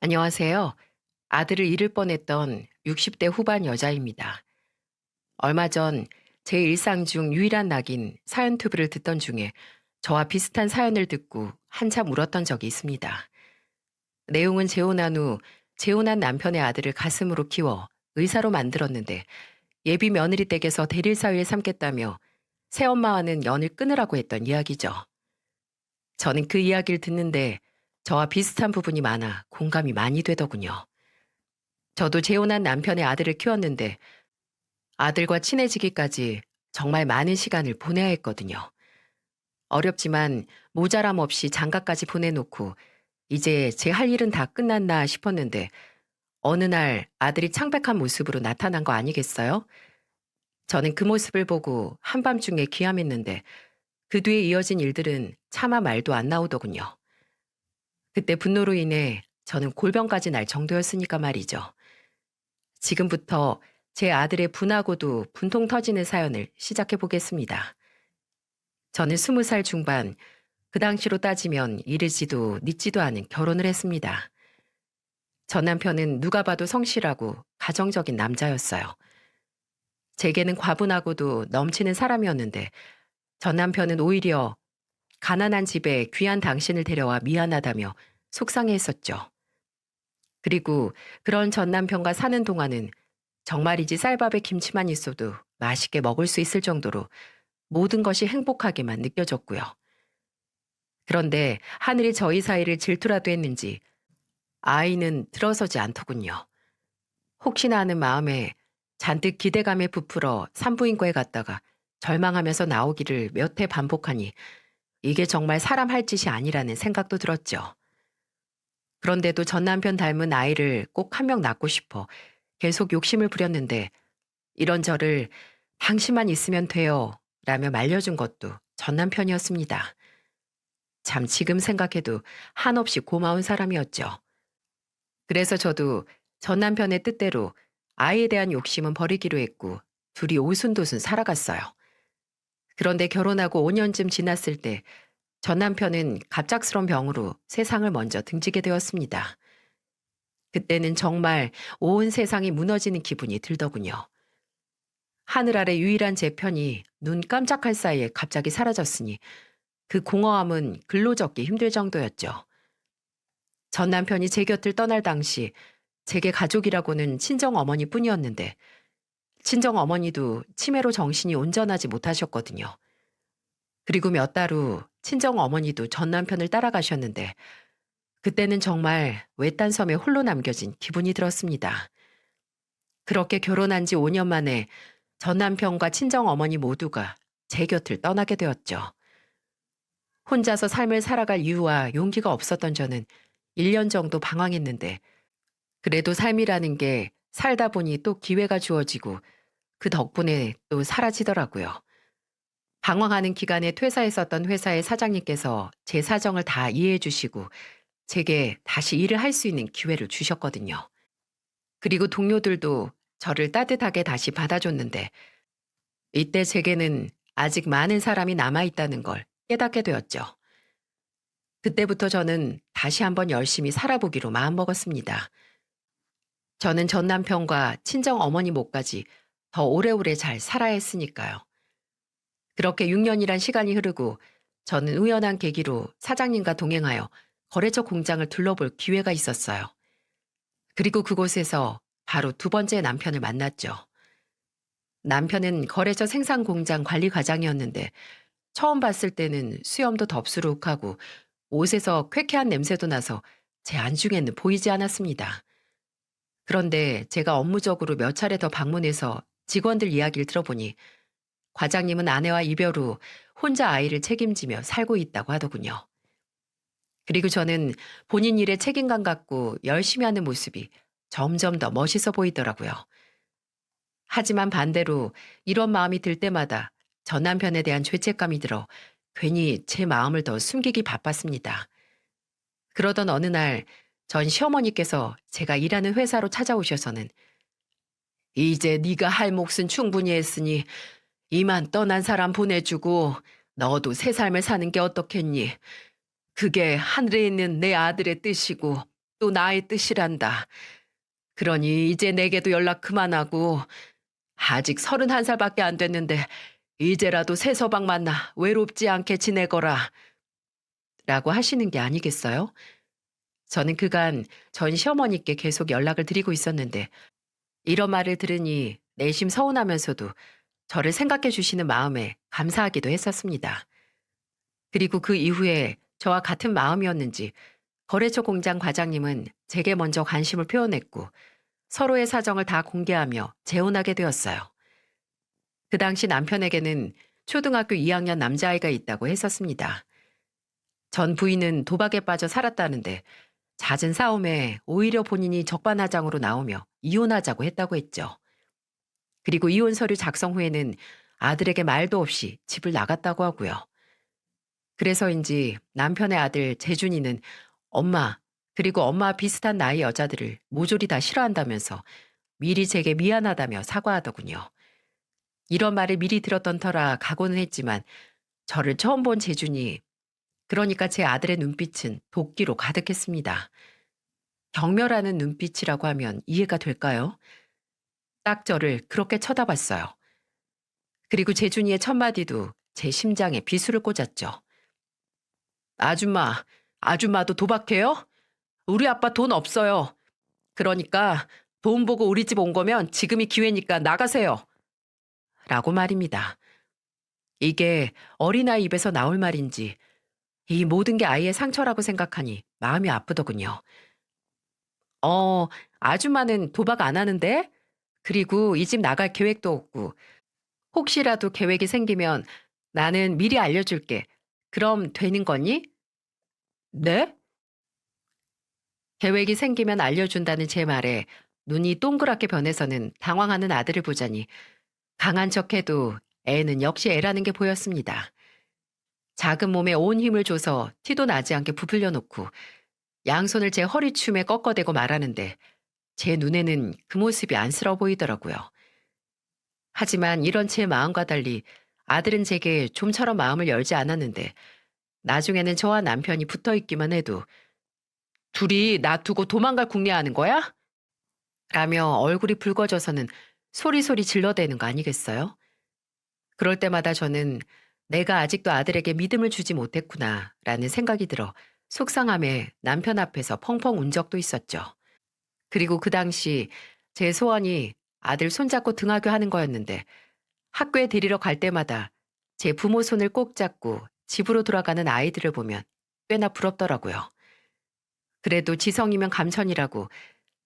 안녕하세요. 아들을 잃을 뻔했던 60대 후반 여자입니다. 얼마 전 제 일상 중 유일한 낙인 사연투브를 듣던 중에 저와 비슷한 사연을 듣고 한참 울었던 적이 있습니다. 내용은 재혼한 후 재혼한 남편의 아들을 가슴으로 키워 의사로 만들었는데 예비 며느리 댁에서 대릴 사위에 삼겠다며 새엄마와는 연을 끊으라고 했던 이야기죠. 저는 그 이야기를 듣는데 저와 비슷한 부분이 많아 공감이 많이 되더군요. 저도 재혼한 남편의 아들을 키웠는데 아들과 친해지기까지 정말 많은 시간을 보내야 했거든요. 어렵지만 모자람 없이 장가까지 보내놓고 이제 제 할 일은 다 끝났나 싶었는데 어느 날 아들이 창백한 모습으로 나타난 거 아니겠어요? 저는 그 모습을 보고 한밤중에 기함했는데 그 뒤에 이어진 일들은 차마 말도 안 나오더군요. 그때 분노로 인해 저는 골병까지 날 정도였으니까 말이죠. 지금부터 제 아들의 분하고도 분통 터지는 사연을 시작해 보겠습니다. 저는 20살 중반, 그 당시로 따지면 이르지도 늦지도 않은 결혼을 했습니다. 전 남편은 누가 봐도 성실하고 가정적인 남자였어요. 제게는 과분하고도 넘치는 사람이었는데 전 남편은 오히려 가난한 집에 귀한 당신을 데려와 미안하다며 속상해했었죠. 그리고 그런 전 남편과 사는 동안은 정말이지 쌀밥에 김치만 있어도 맛있게 먹을 수 있을 정도로 모든 것이 행복하게만 느껴졌고요. 그런데 하늘이 저희 사이를 질투라도 했는지 아이는 들어서지 않더군요. 혹시나 하는 마음에 잔뜩 기대감에 부풀어 산부인과에 갔다가 절망하면서 나오기를 몇 해 반복하니 이게 정말 사람 할 짓이 아니라는 생각도 들었죠. 그런데도 전 남편 닮은 아이를 꼭 한 명 낳고 싶어 계속 욕심을 부렸는데 이런 저를 당신만 있으면 돼요 라며 말려준 것도 전 남편이었습니다. 참 지금 생각해도 한없이 고마운 사람이었죠. 그래서 저도 전 남편의 뜻대로 아이에 대한 욕심은 버리기로 했고 둘이 오순도순 살아갔어요. 그런데 결혼하고 5년쯤 지났을 때 전 남편은 갑작스런 병으로 세상을 먼저 등지게 되었습니다. 그때는 정말 온 세상이 무너지는 기분이 들더군요. 하늘 아래 유일한 제 편이 눈 깜짝할 사이에 갑자기 사라졌으니 그 공허함은 글로 적기 힘들 정도였죠. 전 남편이 제 곁을 떠날 당시 제게 가족이라고는 친정 어머니뿐이었는데 친정 어머니도 치매로 정신이 온전하지 못하셨거든요. 그리고 몇 달 후 친정 어머니도 전 남편을 따라가셨는데 그때는 정말 외딴 섬에 홀로 남겨진 기분이 들었습니다. 그렇게 결혼한 지 5년 만에 전 남편과 친정 어머니 모두가 제 곁을 떠나게 되었죠. 혼자서 삶을 살아갈 이유와 용기가 없었던 저는 1년 정도 방황했는데 그래도 삶이라는 게 살다 보니 또 기회가 주어지고 그 덕분에 또 사라지더라고요. 방황하는 기간에 퇴사했었던 회사의 사장님께서 제 사정을 다 이해해 주시고 제게 다시 일을 할 수 있는 기회를 주셨거든요. 그리고 동료들도 저를 따뜻하게 다시 받아줬는데 이때 제게는 아직 많은 사람이 남아있다는 걸 깨닫게 되었죠. 그때부터 저는 다시 한번 열심히 살아보기로 마음먹었습니다. 저는 전 남편과 친정 어머니 몫까지 더 오래오래 잘 살아야 했으니까요. 그렇게 6년이란 시간이 흐르고 저는 우연한 계기로 사장님과 동행하여 거래처 공장을 둘러볼 기회가 있었어요. 그리고 그곳에서 바로 두 번째 남편을 만났죠. 남편은 거래처 생산 공장 관리 과장이었는데 처음 봤을 때는 수염도 덥수룩하고 옷에서 쾌쾌한 냄새도 나서 제 안중에는 보이지 않았습니다. 그런데 제가 업무적으로 몇 차례 더 방문해서 직원들 이야기를 들어보니 과장님은 아내와 이별 후 혼자 아이를 책임지며 살고 있다고 하더군요. 그리고 저는 본인 일에 책임감 갖고 열심히 하는 모습이 점점 더 멋있어 보이더라고요. 하지만 반대로 이런 마음이 들 때마다 전 남편에 대한 죄책감이 들어 괜히 제 마음을 더 숨기기 바빴습니다. 그러던 어느 날 전 시어머니께서 제가 일하는 회사로 찾아오셔서는 이제 네가 할 몫은 충분히 했으니 이만 떠난 사람 보내주고 너도 새 삶을 사는 게 어떻겠니? 그게 하늘에 있는 내 아들의 뜻이고 또 나의 뜻이란다. 그러니 이제 내게도 연락 그만하고 아직 31살밖에 안 됐는데 이제라도 새 서방 만나 외롭지 않게 지내거라. 라고 하시는 게 아니겠어요? 저는 그간 전 시어머니께 계속 연락을 드리고 있었는데 이런 말을 들으니 내심 서운하면서도 저를 생각해 주시는 마음에 감사하기도 했었습니다. 그리고 그 이후에 저와 같은 마음이었는지 거래처 공장 과장님은 제게 먼저 관심을 표현했고 서로의 사정을 다 공개하며 재혼하게 되었어요. 그 당시 남편에게는 초등학교 2학년 남자아이가 있다고 했었습니다. 전 부인은 도박에 빠져 살았다는데 잦은 싸움에 오히려 본인이 적반하장으로 나오며 이혼하자고 했다고 했죠. 그리고 이혼 서류 작성 후에는 아들에게 말도 없이 집을 나갔다고 하고요. 그래서인지 남편의 아들 재준이는 엄마, 그리고 엄마와 비슷한 나이 여자들을 모조리 다 싫어한다면서 미리 제게 미안하다며 사과하더군요. 이런 말을 미리 들었던 터라 각오는 했지만 저를 처음 본 재준이, 그러니까 제 아들의 눈빛은 도끼로 가득했습니다. 경멸하는 눈빛이라고 하면 이해가 될까요? 딱 저를 그렇게 쳐다봤어요. 그리고 재준이의 첫마디도 제 심장에 비수를 꽂았죠. 아줌마, 아줌마도 도박해요? 우리 아빠 돈 없어요. 그러니까 돈 보고 우리 집 온 거면 지금이 기회니까 나가세요. 라고 말입니다. 이게 어린아이 입에서 나올 말인지 이 모든 게 아이의 상처라고 생각하니 마음이 아프더군요. 어, 아줌마는 도박 안 하는데? 그리고 이 집 나갈 계획도 없고 혹시라도 계획이 생기면 나는 미리 알려줄게. 그럼 되는 거니? 네? 계획이 생기면 알려준다는 제 말에 눈이 동그랗게 변해서는 당황하는 아들을 보자니 강한 척해도 애는 역시 애라는 게 보였습니다. 작은 몸에 온 힘을 줘서 티도 나지 않게 부풀려 놓고 양손을 제 허리춤에 꺾어대고 말하는데 제 눈에는 그 모습이 안쓰러워 보이더라고요. 하지만 이런 제 마음과 달리 아들은 제게 좀처럼 마음을 열지 않았는데 나중에는 저와 남편이 붙어 있기만 해도 둘이 나 두고 도망갈 궁리하는 거야? 라며 얼굴이 붉어져서는 소리소리 질러대는 거 아니겠어요? 그럴 때마다 저는 내가 아직도 아들에게 믿음을 주지 못했구나 라는 생각이 들어 속상함에 남편 앞에서 펑펑 운 적도 있었죠. 그리고 그 당시 제 소원이 아들 손잡고 등하교 하는 거였는데 학교에 데리러 갈 때마다 제 부모 손을 꼭 잡고 집으로 돌아가는 아이들을 보면 꽤나 부럽더라고요. 그래도 지성이면 감천이라고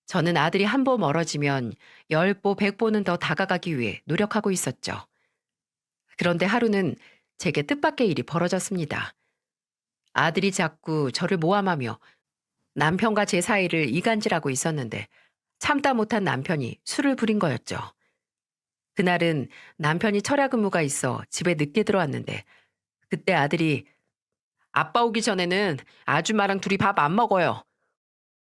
저는 아들이 한 보 멀어지면 10보, 100보는 더 다가가기 위해 노력하고 있었죠. 그런데 하루는 제게 뜻밖의 일이 벌어졌습니다. 아들이 자꾸 저를 모함하며 남편과 제 사이를 이간질하고 있었는데 참다 못한 남편이 술을 부린 거였죠. 그날은 남편이 철야 근무가 있어 집에 늦게 들어왔는데 그때 아들이 아빠 오기 전에는 아줌마랑 둘이 밥 안 먹어요.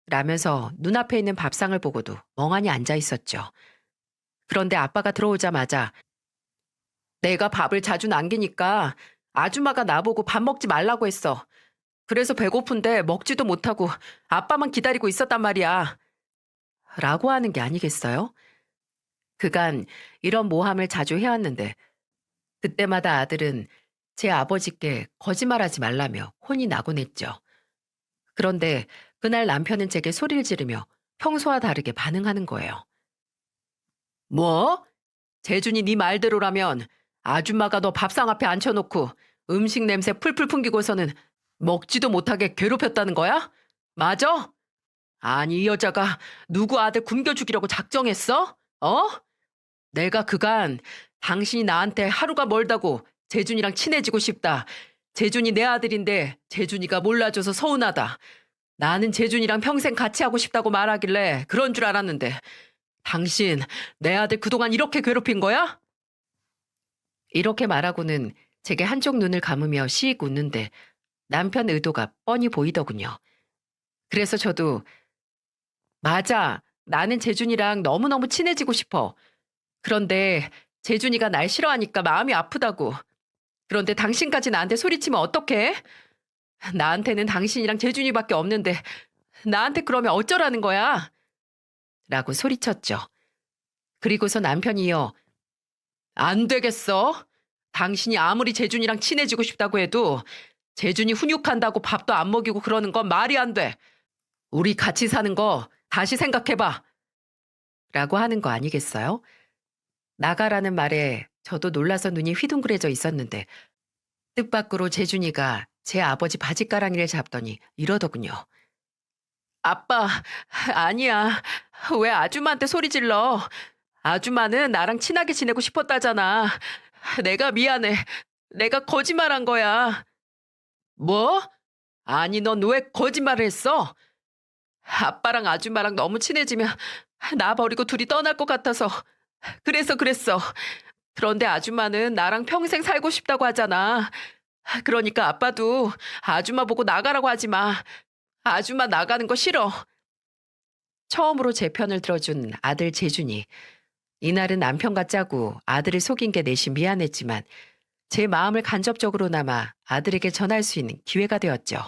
라면서 눈앞에 있는 밥상을 보고도 멍하니 앉아 있었죠. 그런데 아빠가 들어오자마자 내가 밥을 자주 남기니까 아줌마가 나보고 밥 먹지 말라고 했어. 그래서 배고픈데 먹지도 못하고 아빠만 기다리고 있었단 말이야. 라고 하는 게 아니겠어요? 그간 이런 모함을 자주 해왔는데 그때마다 아들은 제 아버지께 거짓말하지 말라며 혼이 나곤 했죠. 그런데 그날 남편은 제게 소리를 지르며 평소와 다르게 반응하는 거예요. 뭐? 재준이 네 말대로라면 아줌마가 너 밥상 앞에 앉혀놓고 음식 냄새 풀풀 풍기고서는 먹지도 못하게 괴롭혔다는 거야? 맞아? 아니 이 여자가 누구 아들 굶겨 죽이려고 작정했어? 어? 내가 그간 당신이 나한테 하루가 멀다고 재준이랑 친해지고 싶다. 재준이 내 아들인데 재준이가 몰라줘서 서운하다. 나는 재준이랑 평생 같이 하고 싶다고 말하길래 그런 줄 알았는데 당신 내 아들 그동안 이렇게 괴롭힌 거야? 이렇게 말하고는 제게 한쪽 눈을 감으며 씩 웃는데 남편 의도가 뻔히 보이더군요. 그래서 저도 맞아. 나는 재준이랑 너무너무 친해지고 싶어. 그런데 재준이가 날 싫어하니까 마음이 아프다고. 그런데 당신까지 나한테 소리치면 어떡해? 나한테는 당신이랑 재준이밖에 없는데 나한테 그러면 어쩌라는 거야? 라고 소리쳤죠. 그리고서 남편이 이어 안 되겠어. 당신이 아무리 재준이랑 친해지고 싶다고 해도 재준이 훈육한다고 밥도 안 먹이고 그러는 건 말이 안 돼. 우리 같이 사는 거 다시 생각해봐. 라고 하는 거 아니겠어요? 나가라는 말에 저도 놀라서 눈이 휘둥그레져 있었는데 뜻밖으로 재준이가 제 아버지 바짓가랑이를 잡더니 이러더군요. 아빠, 아니야. 왜 아줌마한테 소리 질러? 아줌마는 나랑 친하게 지내고 싶었다잖아. 내가 미안해. 내가 거짓말한 거야. 뭐? 아니, 넌 왜 거짓말을 했어? 아빠랑 아줌마랑 너무 친해지면 나 버리고 둘이 떠날 것 같아서. 그래서 그랬어. 그런데 아줌마는 나랑 평생 살고 싶다고 하잖아. 그러니까 아빠도 아줌마 보고 나가라고 하지 마. 아줌마 나가는 거 싫어. 처음으로 제 편을 들어준 아들 재준이. 이날은 남편과 짜고 아들을 속인 게 내심 미안했지만 제 마음을 간접적으로나마 아들에게 전할 수 있는 기회가 되었죠.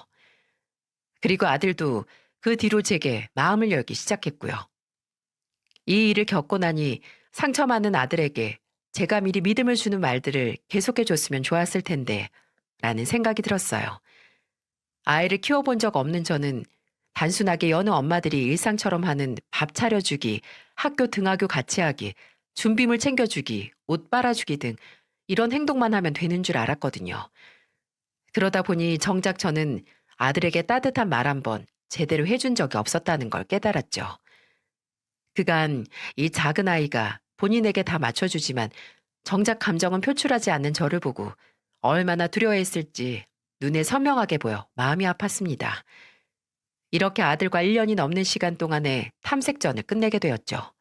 그리고 아들도 그 뒤로 제게 마음을 열기 시작했고요. 이 일을 겪고 나니 상처 많은 아들에게 제가 미리 믿음을 주는 말들을 계속해 줬으면 좋았을 텐데 라는 생각이 들었어요. 아이를 키워본 적 없는 저는 단순하게 여느 엄마들이 일상처럼 하는 밥 차려주기, 학교 등하교 같이 하기, 준비물 챙겨주기, 옷 빨아주기 등 이런 행동만 하면 되는 줄 알았거든요. 그러다 보니 정작 저는 아들에게 따뜻한 말 한 번 제대로 해준 적이 없었다는 걸 깨달았죠. 그간 이 작은 아이가 본인에게 다 맞춰주지만 정작 감정은 표출하지 않는 저를 보고 얼마나 두려워했을지 눈에 선명하게 보여 마음이 아팠습니다. 이렇게 아들과 1년이 넘는 시간 동안에 탐색전을 끝내게 되었죠.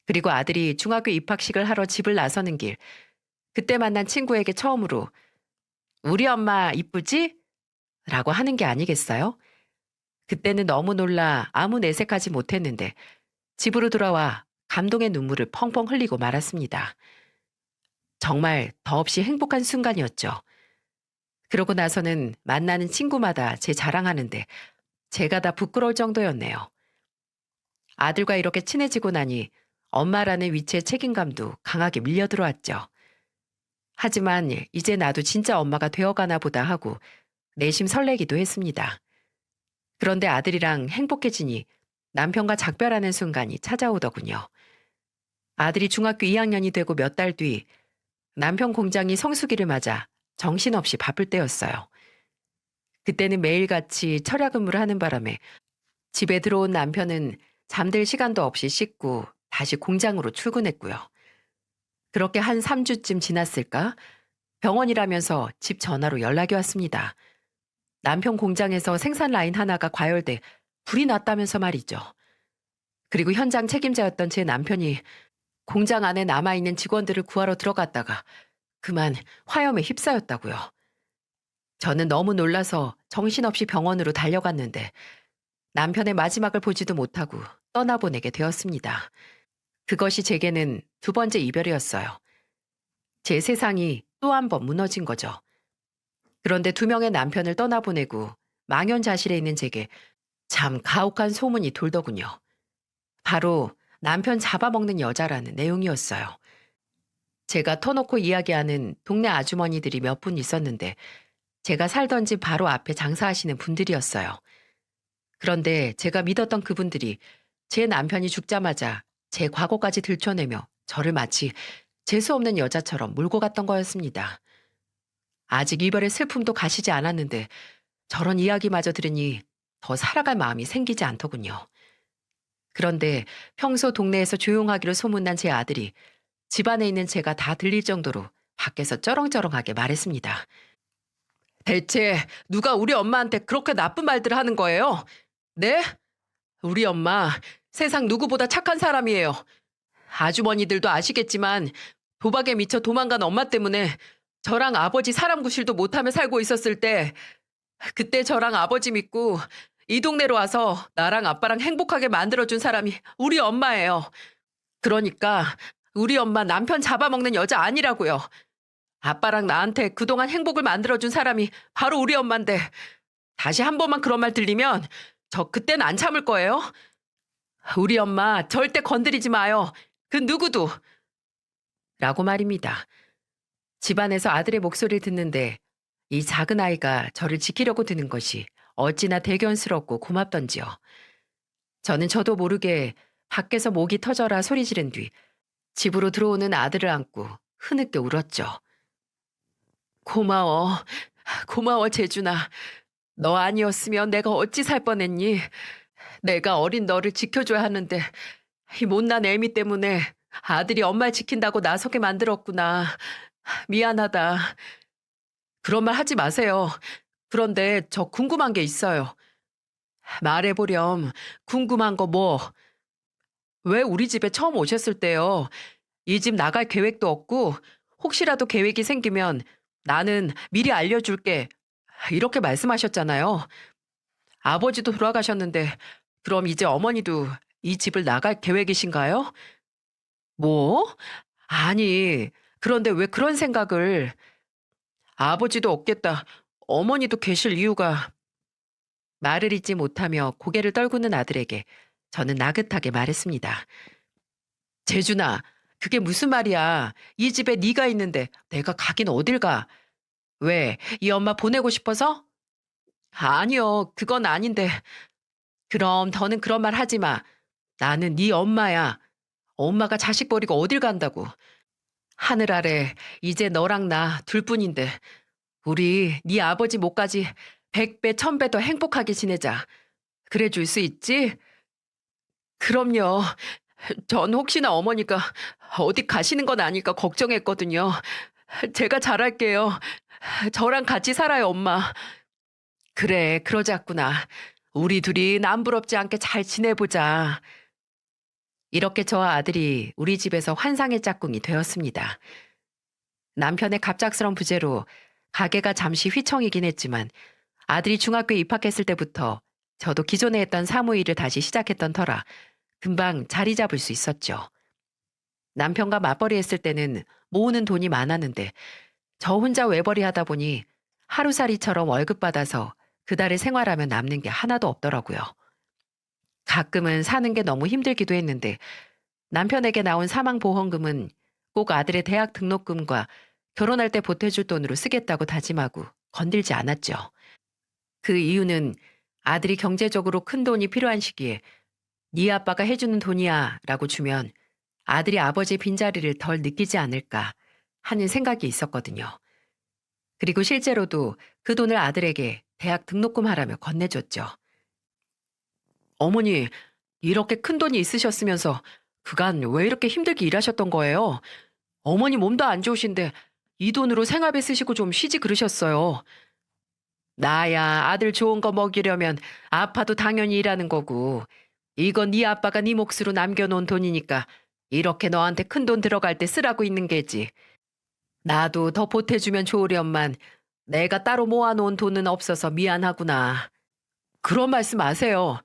그리고 아들이 중학교 입학식을 하러 집을 나서는 길, 그때 만난 친구에게 처음으로 우리 엄마 이쁘지? 라고 하는 게 아니겠어요? 그때는 너무 놀라 아무 내색하지 못했는데 집으로 돌아와 감동의 눈물을 펑펑 흘리고 말았습니다. 정말 더없이 행복한 순간이었죠. 그러고 나서는 만나는 친구마다 제 자랑하는데 제가 다 부끄러울 정도였네요. 아들과 이렇게 친해지고 나니 엄마라는 위치의 책임감도 강하게 밀려들어왔죠. 하지만 이제 나도 진짜 엄마가 되어가나 보다 하고 내심 설레기도 했습니다. 그런데 아들이랑 행복해지니 남편과 작별하는 순간이 찾아오더군요. 아들이 중학교 2학년이 되고 몇 달 뒤 남편 공장이 성수기를 맞아 정신없이 바쁠 때였어요. 그때는 매일같이 철야 근무를 하는 바람에 집에 들어온 남편은 잠들 시간도 없이 씻고 다시 공장으로 출근했고요. 그렇게 한 3주쯤 지났을까? 병원이라면서 집 전화로 연락이 왔습니다. 남편 공장에서 생산 라인 하나가 과열돼 불이 났다면서 말이죠. 그리고 현장 책임자였던 제 남편이 공장 안에 남아있는 직원들을 구하러 들어갔다가 그만 화염에 휩싸였다고요. 저는 너무 놀라서 정신없이 병원으로 달려갔는데 남편의 마지막을 보지도 못하고 떠나보내게 되었습니다. 그것이 제게는 두 번째 이별이었어요. 제 세상이 또 한 번 무너진 거죠. 그런데 두 명의 남편을 떠나보내고 망연자실해 있는 제게 참 가혹한 소문이 돌더군요. 바로 남편 잡아먹는 여자라는 내용이었어요. 제가 터놓고 이야기하는 동네 아주머니들이 몇 분 있었는데 제가 살던 집 바로 앞에 장사하시는 분들이었어요. 그런데 제가 믿었던 그분들이 제 남편이 죽자마자 제 과거까지 들춰내며 저를 마치 재수없는 여자처럼 몰고 갔던 거였습니다. 아직 이별의 슬픔도 가시지 않았는데 저런 이야기마저 들으니 더 살아갈 마음이 생기지 않더군요. 그런데 평소 동네에서 조용하기로 소문난 제 아들이 집 안에 있는 제가 다 들릴 정도로 밖에서 쩌렁쩌렁하게 말했습니다. 대체 누가 우리 엄마한테 그렇게 나쁜 말들을 하는 거예요? 네? 우리 엄마 세상 누구보다 착한 사람이에요. 아주머니들도 아시겠지만 도박에 미쳐 도망간 엄마 때문에 저랑 아버지 사람 구실도 못하며 살고 있었을 때 그때 저랑 아버지 믿고 이 동네로 와서 나랑 아빠랑 행복하게 만들어준 사람이 우리 엄마예요. 그러니까 우리 엄마 남편 잡아먹는 여자 아니라고요. 아빠랑 나한테 그동안 행복을 만들어준 사람이 바로 우리 엄마인데 다시 한 번만 그런 말 들리면 저 그땐 안 참을 거예요. 우리 엄마 절대 건드리지 마요. 그 누구도. 라고 말입니다. 집안에서 아들의 목소리를 듣는데 이 작은 아이가 저를 지키려고 드는 것이 어찌나 대견스럽고 고맙던지요. 저는 저도 모르게 밖에서 목이 터져라 소리 지른 뒤 집으로 들어오는 아들을 안고 흐느껴 울었죠. 고마워. 고마워, 재준아. 너 아니었으면 내가 어찌 살 뻔했니? 내가 어린 너를 지켜줘야 하는데 이 못난 애미 때문에 아들이 엄마를 지킨다고 나서게 만들었구나. 미안하다. 그런 말 하지 마세요. 그런데 저 궁금한 게 있어요. 말해보렴. 궁금한 거 뭐? 왜 우리 집에 처음 오셨을 때요? 이 집 나갈 계획도 없고 혹시라도 계획이 생기면 나는 미리 알려줄게. 이렇게 말씀하셨잖아요. 아버지도 돌아가셨는데 그럼 이제 어머니도 이 집을 나갈 계획이신가요? 뭐? 아니, 그런데 왜 그런 생각을 아버지도 없겠다. 어머니도 계실 이유가 말을 잇지 못하며 고개를 떨구는 아들에게 저는 나긋하게 말했습니다. 재준아, 그게 무슨 말이야. 이 집에 네가 있는데 내가 가긴 어딜 가. 왜? 이 엄마 보내고 싶어서? 아니요, 그건 아닌데. 그럼 더는 그런 말 하지 마. 나는 네 엄마야. 엄마가 자식 버리고 어딜 간다고. 하늘 아래 이제 너랑 나 둘뿐인데 우리 네 아버지 목까지 100배, 1000배 더 행복하게 지내자. 그래 줄 수 있지? 그럼요. 전 혹시나 어머니가 어디 가시는 건 아닐까 걱정했거든요. 제가 잘할게요. 저랑 같이 살아요, 엄마. 그래, 그러자꾸나. 우리 둘이 남부럽지 않게 잘 지내보자. 이렇게 저와 아들이 우리 집에서 환상의 짝꿍이 되었습니다. 남편의 갑작스런 부재로 가게가 잠시 휘청이긴 했지만 아들이 중학교에 입학했을 때부터 저도 기존에 했던 사무일을 다시 시작했던 터라 금방 자리 잡을 수 있었죠. 남편과 맞벌이 했을 때는 모으는 돈이 많았는데 저 혼자 외벌이 하다 보니 하루살이처럼 월급 받아서 그달의 생활하면 남는 게 하나도 없더라고요. 가끔은 사는 게 너무 힘들기도 했는데 남편에게 나온 사망보험금은 꼭 아들의 대학 등록금과 결혼할 때 보태줄 돈으로 쓰겠다고 다짐하고 건들지 않았죠. 그 이유는 아들이 경제적으로 큰 돈이 필요한 시기에 네 아빠가 해주는 돈이야 라고 주면 아들이 아버지의 빈자리를 덜 느끼지 않을까 하는 생각이 있었거든요. 그리고 실제로도 그 돈을 아들에게 대학 등록금 하라며 건네줬죠. 어머니, 이렇게 큰 돈이 있으셨으면서 그간 왜 이렇게 힘들게 일하셨던 거예요? 어머니 몸도 안 좋으신데 이 돈으로 생활비 쓰시고 좀 쉬지 그러셨어요. 나야 아들 좋은 거 먹이려면 아파도 당연히 일하는 거고 이건 네 아빠가 네 몫으로 남겨놓은 돈이니까 이렇게 너한테 큰 돈 들어갈 때 쓰라고 있는 게지. 나도 더 보태주면 좋으련만 내가 따로 모아놓은 돈은 없어서 미안하구나. 그런 말씀 마세요.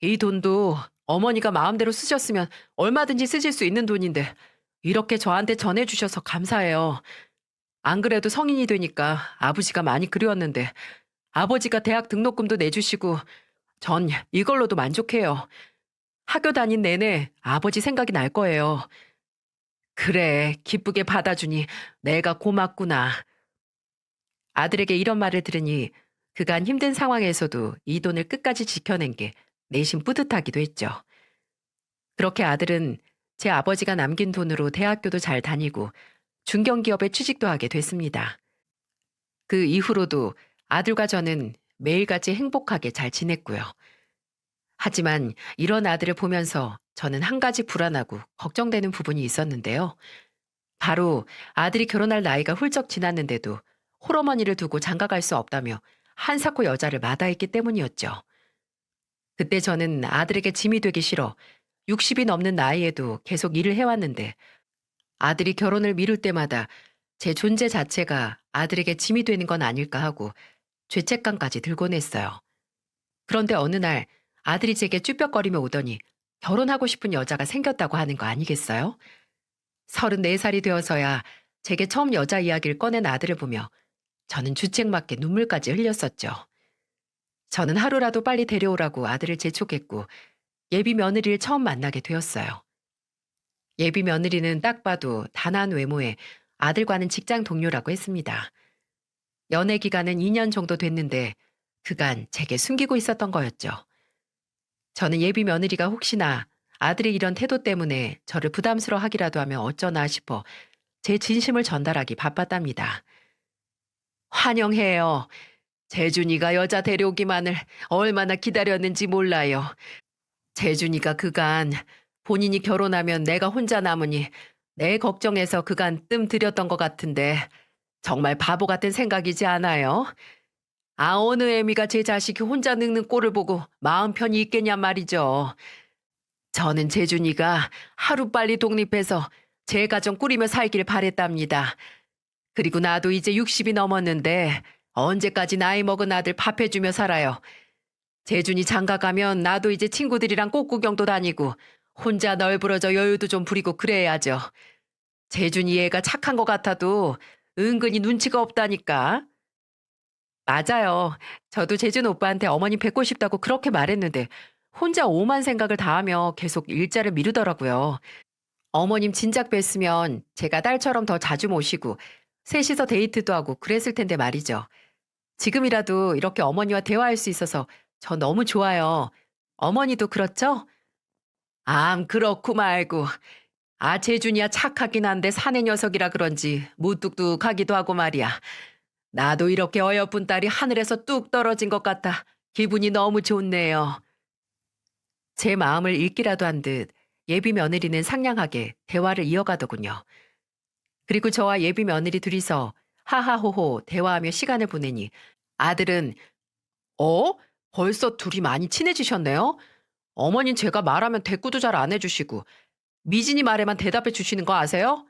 이 돈도 어머니가 마음대로 쓰셨으면 얼마든지 쓰실 수 있는 돈인데 이렇게 저한테 전해주셔서 감사해요. 안 그래도 성인이 되니까 아버지가 많이 그리웠는데 아버지가 대학 등록금도 내주시고 전 이걸로도 만족해요. 학교 다닌 내내 아버지 생각이 날 거예요. 그래, 기쁘게 받아주니 내가 고맙구나. 아들에게 이런 말을 들으니 그간 힘든 상황에서도 이 돈을 끝까지 지켜낸 게 내심 뿌듯하기도 했죠. 그렇게 아들은 제 아버지가 남긴 돈으로 대학교도 잘 다니고 중견기업에 취직도 하게 됐습니다. 그 이후로도 아들과 저는 매일같이 행복하게 잘 지냈고요. 하지만 이런 아들을 보면서 저는 한 가지 불안하고 걱정되는 부분이 있었는데요. 바로 아들이 결혼할 나이가 훌쩍 지났는데도 홀어머니를 두고 장가갈 수 없다며 한사코 여자를 마다했기 때문이었죠. 그때 저는 아들에게 짐이 되기 싫어 60이 넘는 나이에도 계속 일을 해왔는데 아들이 결혼을 미룰 때마다 제 존재 자체가 아들에게 짐이 되는 건 아닐까 하고 죄책감까지 들곤 했어요. 그런데 어느 날 아들이 제게 쭈뼛거리며 오더니 결혼하고 싶은 여자가 생겼다고 하는 거 아니겠어요? 34살이 되어서야 제게 처음 여자 이야기를 꺼낸 아들을 보며 저는 주책맞게 눈물까지 흘렸었죠. 저는 하루라도 빨리 데려오라고 아들을 재촉했고 예비 며느리를 처음 만나게 되었어요. 예비 며느리는 딱 봐도 단아한 외모에 아들과는 직장 동료라고 했습니다. 연애 기간은 2년 정도 됐는데 그간 제게 숨기고 있었던 거였죠. 저는 예비 며느리가 혹시나 아들의 이런 태도 때문에 저를 부담스러워하기라도 하면 어쩌나 싶어 제 진심을 전달하기 바빴답니다. 환영해요. 재준이가 여자 데려오기만을 얼마나 기다렸는지 몰라요. 재준이가 그간 본인이 결혼하면 내가 혼자 남으니 내 걱정해서 그간 뜸 들였던 것 같은데 정말 바보 같은 생각이지 않아요? 아, 어느 애미가 제 자식이 혼자 늙는 꼴을 보고 마음 편히 있겠냔 말이죠. 저는 재준이가 하루빨리 독립해서 제 가정 꾸리며 살길 바랬답니다. 그리고 나도 이제 60이 넘었는데 언제까지 나이 먹은 아들 밥해주며 살아요. 재준이 장가 가면 나도 이제 친구들이랑 꽃구경도 다니고 혼자 널브러져 여유도 좀 부리고 그래야죠. 재준이 애가 착한 것 같아도 은근히 눈치가 없다니까. 맞아요. 저도 재준 오빠한테 어머님 뵙고 싶다고 그렇게 말했는데 혼자 오만 생각을 다하며 계속 일자를 미루더라고요. 어머님 진작 뵀으면 제가 딸처럼 더 자주 모시고 셋이서 데이트도 하고 그랬을 텐데 말이죠. 지금이라도 이렇게 어머니와 대화할 수 있어서 저 너무 좋아요. 어머니도 그렇죠? 그렇고 말고. 아, 재준이야 착하긴 한데 사내 녀석이라 그런지 무뚝뚝하기도 하고 말이야. 나도 이렇게 어여쁜 딸이 하늘에서 뚝 떨어진 것 같아 기분이 너무 좋네요. 제 마음을 읽기라도 한 듯 예비 며느리는 상냥하게 대화를 이어가더군요. 그리고 저와 예비 며느리 둘이서 하하호호 대화하며 시간을 보내니 아들은 어? 벌써 둘이 많이 친해지셨네요? 어머닌 제가 말하면 대꾸도 잘 안 해주시고 미진이 말에만 대답해 주시는 거 아세요?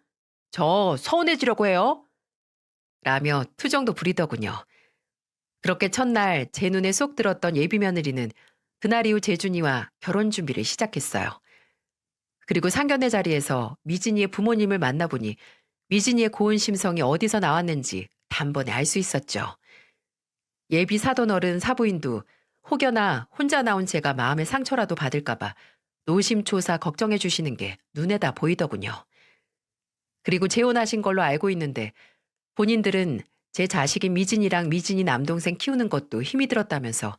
저 서운해지려고 해요? 라며 투정도 부리더군요. 그렇게 첫날 제 눈에 쏙 들었던 예비 며느리는 그날 이후 재준이와 결혼 준비를 시작했어요. 그리고 상견례 자리에서 미진이의 부모님을 만나보니 미진이의 고운 심성이 어디서 나왔는지 단번에 알 수 있었죠. 예비 사돈 어른 사부인도 혹여나 혼자 나온 제가 마음의 상처라도 받을까봐 노심초사 걱정해 주시는 게 눈에다 보이더군요. 그리고 재혼하신 걸로 알고 있는데 본인들은 제 자식인 미진이랑 미진이 남동생 키우는 것도 힘이 들었다면서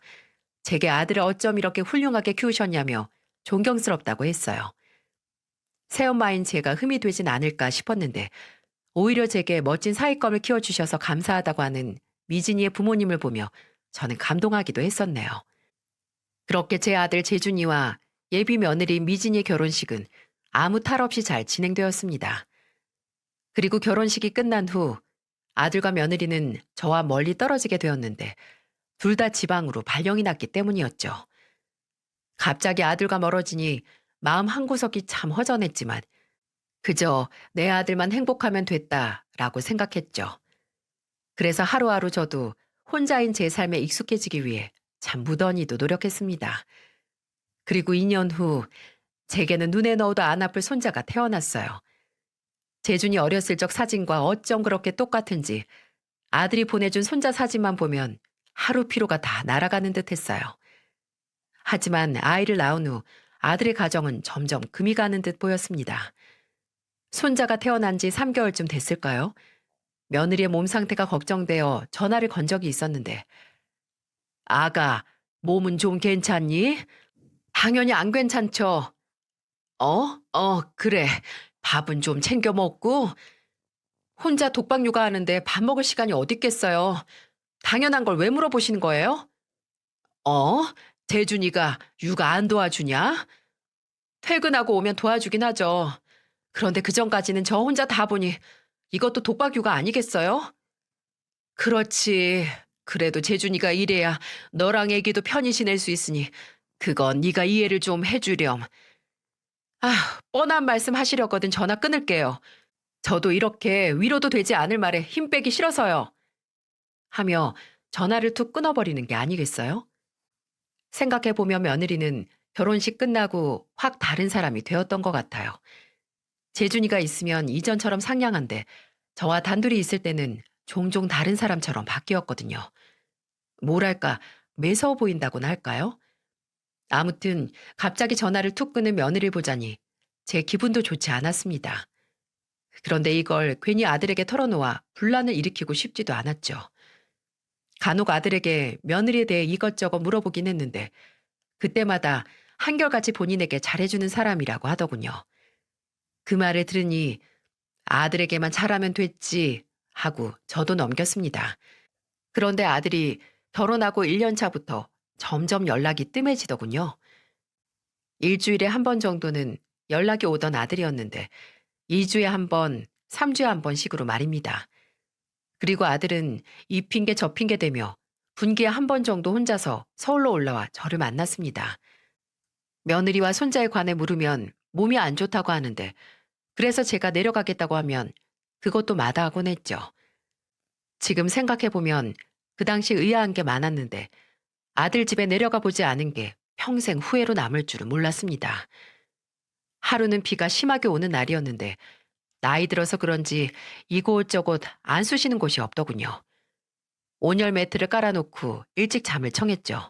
제게 아들을 어쩜 이렇게 훌륭하게 키우셨냐며 존경스럽다고 했어요. 새엄마인 제가 흠이 되진 않을까 싶었는데 오히려 제게 멋진 사위감을 키워주셔서 감사하다고 하는 미진이의 부모님을 보며 저는 감동하기도 했었네요. 그렇게 제 아들 재준이와 예비 며느리 미진이 결혼식은 아무 탈 없이 잘 진행되었습니다. 그리고 결혼식이 끝난 후 아들과 며느리는 저와 멀리 떨어지게 되었는데 둘 다 지방으로 발령이 났기 때문이었죠. 갑자기 아들과 멀어지니 마음 한구석이 참 허전했지만 그저 내 아들만 행복하면 됐다라고 생각했죠. 그래서 하루하루 저도 혼자인 제 삶에 익숙해지기 위해 참 무던히도 노력했습니다. 그리고 2년 후 제게는 눈에 넣어도 안 아플 손자가 태어났어요. 재준이 어렸을 적 사진과 어쩜 그렇게 똑같은지 아들이 보내준 손자 사진만 보면 하루 피로가 다 날아가는 듯 했어요. 하지만 아이를 낳은 후 아들의 가정은 점점 금이 가는 듯 보였습니다. 손자가 태어난 지 3개월쯤 됐을까요? 며느리의 몸 상태가 걱정되어 전화를 건 적이 있었는데 아가, 몸은 좀 괜찮니? 당연히 안 괜찮죠. 그래. 밥은 좀 챙겨 먹고 혼자 독박 육아하는데 밥 먹을 시간이 어디 있겠어요. 당연한 걸 왜 물어보시는 거예요? 어? 재준이가 육아 안 도와주냐? 퇴근하고 오면 도와주긴 하죠. 그런데 그전까지는 저 혼자 다 보니 이것도 독박 육아 아니겠어요? 그렇지. 그래도 재준이가 이래야 너랑 애기도 편히 지낼 수 있으니 그건 네가 이해를 좀 해주렴. 뻔한 말씀 하시려거든 전화 끊을게요. 저도 이렇게 위로도 되지 않을 말에 힘 빼기 싫어서요. 하며 전화를 툭 끊어버리는 게 아니겠어요? 생각해보면 며느리는 결혼식 끝나고 확 다른 사람이 되었던 것 같아요. 재준이가 있으면 이전처럼 상냥한데 저와 단둘이 있을 때는 종종 다른 사람처럼 바뀌었거든요. 뭐랄까 매서워 보인다고나 할까요? 아무튼 갑자기 전화를 툭 끊은 며느리를 보자니 제 기분도 좋지 않았습니다. 그런데 이걸 괜히 아들에게 털어놓아 분란을 일으키고 싶지도 않았죠. 간혹 아들에게 며느리에 대해 이것저것 물어보긴 했는데 그때마다 한결같이 본인에게 잘해주는 사람이라고 하더군요. 그 말을 들으니 아들에게만 잘하면 됐지 하고 저도 넘겼습니다. 그런데 아들이 결혼하고 1년 차부터 점점 연락이 뜸해지더군요. 일주일에 한 번 정도는 연락이 오던 아들이었는데 2주에 한 번, 3주에 한 번씩으로 말입니다. 그리고 아들은 이 핑계 저 핑계 대며 분기에 한 번 정도 혼자서 서울로 올라와 저를 만났습니다. 며느리와 손자에 관해 물으면 몸이 안 좋다고 하는데 그래서 제가 내려가겠다고 하면 그것도 마다하곤 했죠. 지금 생각해보면 그 당시 의아한 게 많았는데 아들 집에 내려가 보지 않은 게 평생 후회로 남을 줄은 몰랐습니다. 하루는 비가 심하게 오는 날이었는데 나이 들어서 그런지 이곳저곳 안 쑤시는 곳이 없더군요. 온열 매트를 깔아놓고 일찍 잠을 청했죠.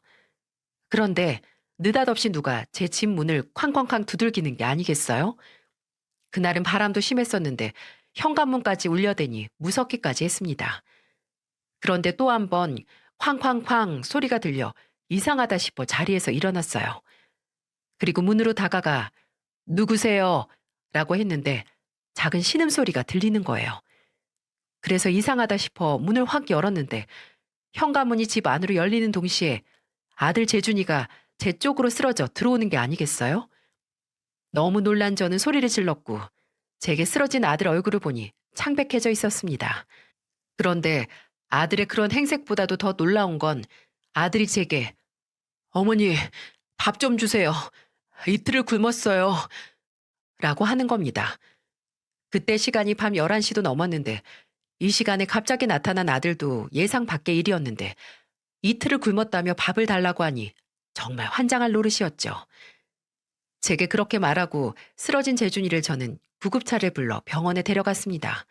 그런데 느닷없이 누가 제 집 문을 쾅쾅쾅 두들기는 게 아니겠어요? 그날은 바람도 심했었는데 현관문까지 울려대니 무섭기까지 했습니다. 그런데 또 한 번 쾅쾅쾅 소리가 들려 이상하다 싶어 자리에서 일어났어요. 그리고 문으로 다가가 누구세요? 라고 했는데 작은 신음소리가 들리는 거예요. 그래서 이상하다 싶어 문을 확 열었는데 현관문이 집 안으로 열리는 동시에 아들 재준이가 제 쪽으로 쓰러져 들어오는 게 아니겠어요? 너무 놀란 저는 소리를 질렀고 제게 쓰러진 아들 얼굴을 보니 창백해져 있었습니다. 그런데 아들의 그런 행색보다도 더 놀라운 건 아들이 제게 어머니 밥 좀 주세요. 이틀을 굶었어요. 라고 하는 겁니다. 그때 시간이 밤 11시도 넘었는데 이 시간에 갑자기 나타난 아들도 예상 밖의 일이었는데 이틀을 굶었다며 밥을 달라고 하니 정말 환장할 노릇이었죠. 제게 그렇게 말하고 쓰러진 재준이를 저는 구급차를 불러 병원에 데려갔습니다.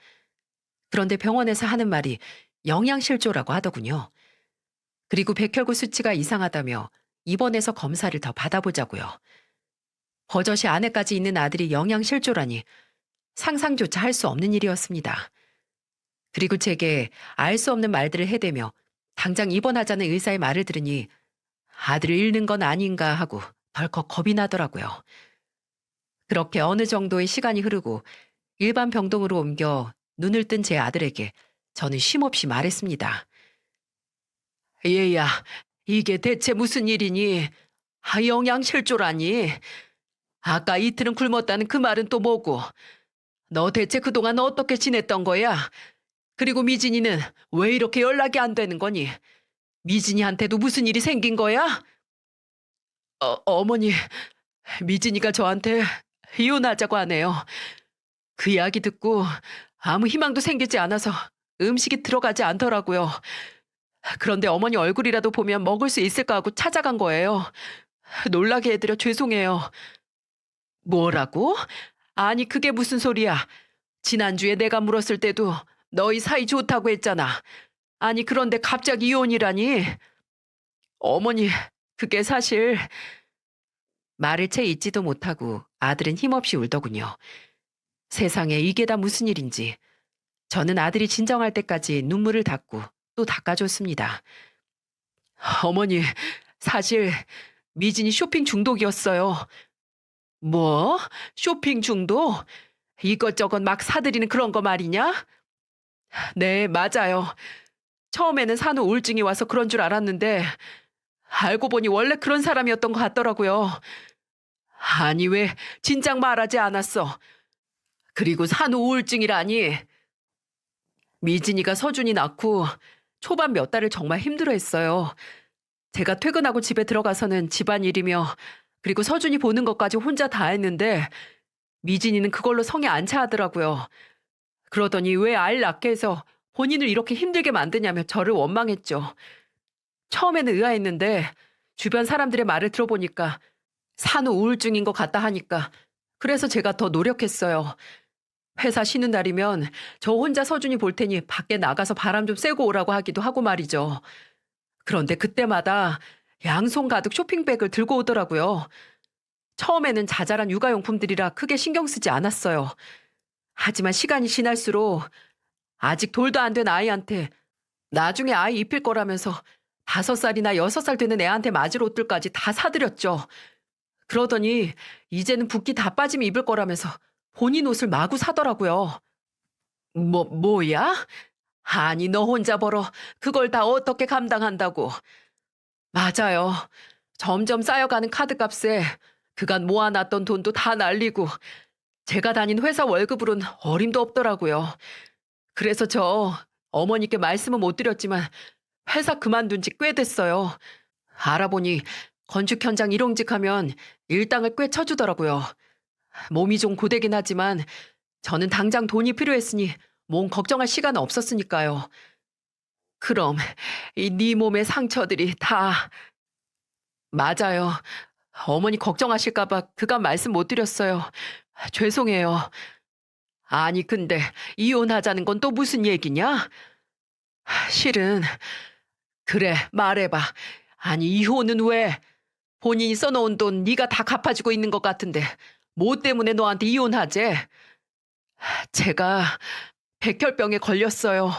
그런데 병원에서 하는 말이 영양실조라고 하더군요. 그리고 백혈구 수치가 이상하다며 입원해서 검사를 더 받아보자고요. 버젓이 아내까지 있는 아들이 영양실조라니 상상조차 할 수 없는 일이었습니다. 그리고 제게 알 수 없는 말들을 해대며 당장 입원하자는 의사의 말을 들으니 아들을 잃는 건 아닌가 하고 덜컥 겁이 나더라고요. 그렇게 어느 정도의 시간이 흐르고 일반 병동으로 옮겨 눈을 뜬 제 아들에게 저는 쉼없이 말했습니다. 얘야, 이게 대체 무슨 일이니? 영양실조라니? 아까 이틀은 굶었다는 그 말은 또 뭐고? 너 대체 그동안 어떻게 지냈던 거야? 그리고 미진이는 왜 이렇게 연락이 안 되는 거니? 미진이한테도 무슨 일이 생긴 거야? 어머니, 미진이가 저한테 이혼하자고 하네요. 그 이야기 듣고 아무 희망도 생기지 않아서 음식이 들어가지 않더라고요. 그런데 어머니 얼굴이라도 보면 먹을 수 있을까 하고 찾아간 거예요. 놀라게 해드려 죄송해요. 뭐라고? 아니 그게 무슨 소리야. 지난주에 내가 물었을 때도 너희 사이 좋다고 했잖아. 아니 그런데 갑자기 이혼이라니. 어머니 그게 사실. 말을 채 잇지도 못하고 아들은 힘없이 울더군요. 세상에 이게 다 무슨 일인지. 저는 아들이 진정할 때까지 눈물을 닦고 또 닦아줬습니다. 어머니 사실 미진이 쇼핑 중독이었어요. 뭐? 쇼핑 중독? 이것저것 막 사들이는 그런 거 말이냐? 네, 맞아요. 처음에는 산후 우울증이 와서 그런 줄 알았는데 알고 보니 원래 그런 사람이었던 것 같더라고요. 아니 왜 진작 말하지 않았어. 그리고 산후 우울증이라니. 미진이가 서준이 낳고 초반 몇 달을 정말 힘들어했어요. 제가 퇴근하고 집에 들어가서는 집안일이며 그리고 서준이 보는 것까지 혼자 다 했는데 미진이는 그걸로 성에 안 차하더라고요. 그러더니 왜 아이를 낳게 해서 본인을 이렇게 힘들게 만드냐며 저를 원망했죠. 처음에는 의아했는데 주변 사람들의 말을 들어보니까 산후 우울증인 것 같다 하니까 그래서 제가 더 노력했어요. 회사 쉬는 날이면 저 혼자 서준이 볼 테니 밖에 나가서 바람 좀 쐬고 오라고 하기도 하고 말이죠. 그런데 그때마다 양손 가득 쇼핑백을 들고 오더라고요. 처음에는 자잘한 육아용품들이라 크게 신경 쓰지 않았어요. 하지만 시간이 지날수록 아직 돌도 안 된 아이한테 나중에 아이 입힐 거라면서 5살이나 6살 되는 애한테 맞을 옷들까지 다 사드렸죠. 그러더니 이제는 붓기 다 빠지면 입을 거라면서 본인 옷을 마구 사더라고요. 뭐야? 아니, 너 혼자 벌어 그걸 다 어떻게 감당한다고. 맞아요. 점점 쌓여가는 카드값에 그간 모아놨던 돈도 다 날리고 제가 다닌 회사 월급으론 어림도 없더라고요. 그래서 저 어머니께 말씀은 못 드렸지만 회사 그만둔 지 꽤 됐어요. 알아보니 건축 현장 일용직하면 일당을 꽤 쳐주더라고요. 몸이 좀 고되긴 하지만 저는 당장 돈이 필요했으니 몸 걱정할 시간은 없었으니까요. 그럼 이 네 몸의 상처들이 다 맞아요. 어머니 걱정하실까 봐 그간 말씀 못 드렸어요. 죄송해요. 아니 근데 이혼하자는 건 또 무슨 얘기냐? 실은 그래 말해봐. 아니 이혼은 왜? 본인이 써놓은 돈 네가 다 갚아주고 있는 것 같은데 뭐 때문에 너한테 이혼하재? 제가 백혈병에 걸렸어요.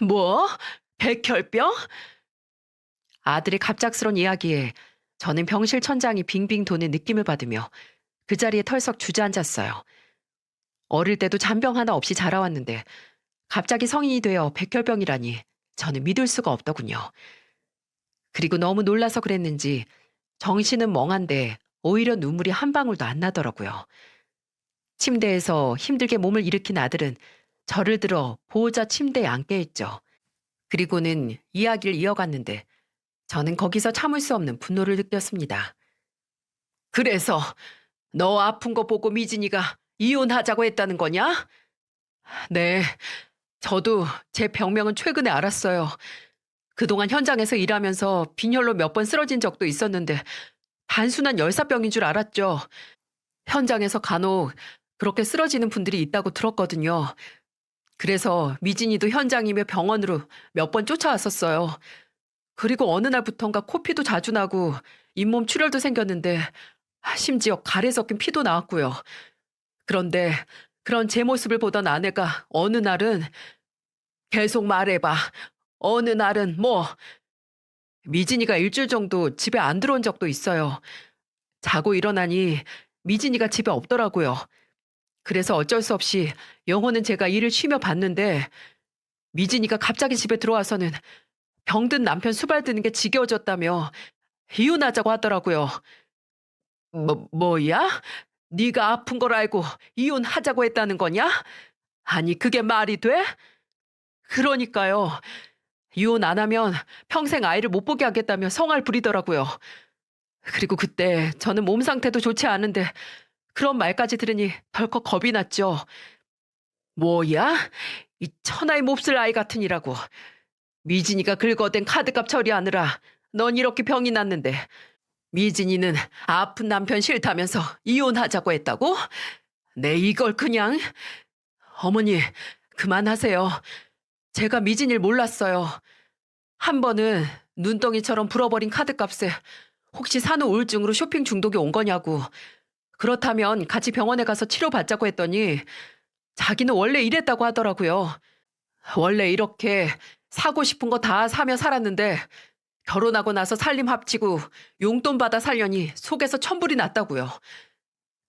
뭐? 백혈병? 아들의 갑작스런 이야기에 저는 병실 천장이 빙빙 도는 느낌을 받으며 그 자리에 털썩 주저앉았어요. 어릴 때도 잔병 하나 없이 자라왔는데 갑자기 성인이 되어 백혈병이라니 저는 믿을 수가 없더군요. 그리고 너무 놀라서 그랬는지 정신은 멍한데 오히려 눈물이 한 방울도 안 나더라고요. 침대에서 힘들게 몸을 일으킨 아들은 저를 들어 보호자 침대에 앉게 했죠. 그리고는 이야기를 이어갔는데 저는 거기서 참을 수 없는 분노를 느꼈습니다. 그래서 너 아픈 거 보고 미진이가 이혼하자고 했다는 거냐? 네, 저도 제 병명은 최근에 알았어요. 그동안 현장에서 일하면서 빈혈로 몇 번 쓰러진 적도 있었는데 단순한 열사병인 줄 알았죠. 현장에서 간혹 그렇게 쓰러지는 분들이 있다고 들었거든요. 그래서 미진이도 현장이며 병원으로 몇 번 쫓아왔었어요. 그리고 어느 날부턴가 코피도 자주 나고 잇몸 출혈도 생겼는데 심지어 갈에 섞인 피도 나왔고요. 그런데 그런 제 모습을 보던 아내가 어느 날은 계속 말해봐. 어느 날은 뭐 미진이가 일주일 정도 집에 안 들어온 적도 있어요. 자고 일어나니 미진이가 집에 없더라고요. 그래서 어쩔 수 없이 영호는 제가 일을 쉬며 봤는데 미진이가 갑자기 집에 들어와서는 병든 남편 수발드는 게 지겨워졌다며 이혼하자고 하더라고요. 뭐야? 네가 아픈 걸 알고 이혼하자고 했다는 거냐? 아니 그게 말이 돼? 그러니까요. 이혼 안 하면 평생 아이를 못 보게 하겠다며 성을 부리더라고요. 그리고 그때 저는 몸 상태도 좋지 않은데 그런 말까지 들으니 덜컥 겁이 났죠. 뭐야? 이 천하의 몹쓸 아이 같으니라고. 미진이가 긁어댄 카드값 처리하느라 넌 이렇게 병이 났는데 미진이는 아픈 남편 싫다면서 이혼하자고 했다고? 네 이걸 그냥... 어머니 그만하세요. 제가 미진이를 몰랐어요. 한 번은 눈덩이처럼 불어버린 카드값에 혹시 산후 우울증으로 쇼핑 중독이 온 거냐고. 그렇다면 같이 병원에 가서 치료받자고 했더니 자기는 원래 이랬다고 하더라고요. 원래 이렇게 사고 싶은 거 다 사며 살았는데 결혼하고 나서 살림 합치고 용돈 받아 살려니 속에서 천불이 났다고요.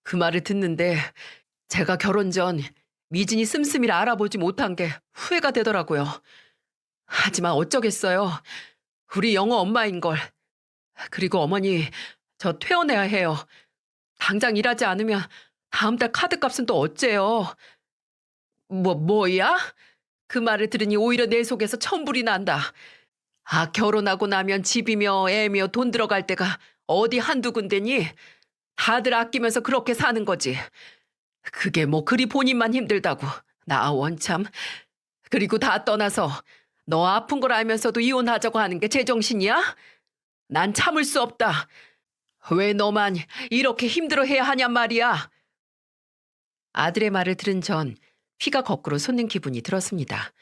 그 말을 듣는데 제가 결혼 전 미진이 씀씀이를 알아보지 못한 게 후회가 되더라고요. 하지만 어쩌겠어요. 우리 영어 엄마인걸. 그리고 어머니 저 퇴원해야 해요. 당장 일하지 않으면 다음 달 카드값은 또 어째요. 뭐야? 그 말을 들으니 오히려 내 속에서 천불이 난다. 아, 결혼하고 나면 집이며 애며 돈 들어갈 때가 어디 한두 군데니? 다들 아끼면서 그렇게 사는 거지. 그게 뭐 그리 본인만 힘들다고. 나 원참. 그리고 다 떠나서 너 아픈 걸 알면서도 이혼하자고 하는 게 제정신이야? 난 참을 수 없다. 왜 너만 이렇게 힘들어해야 하냔 말이야. 아들의 말을 들은 전 피가 거꾸로 솟는 기분이 들었습니다.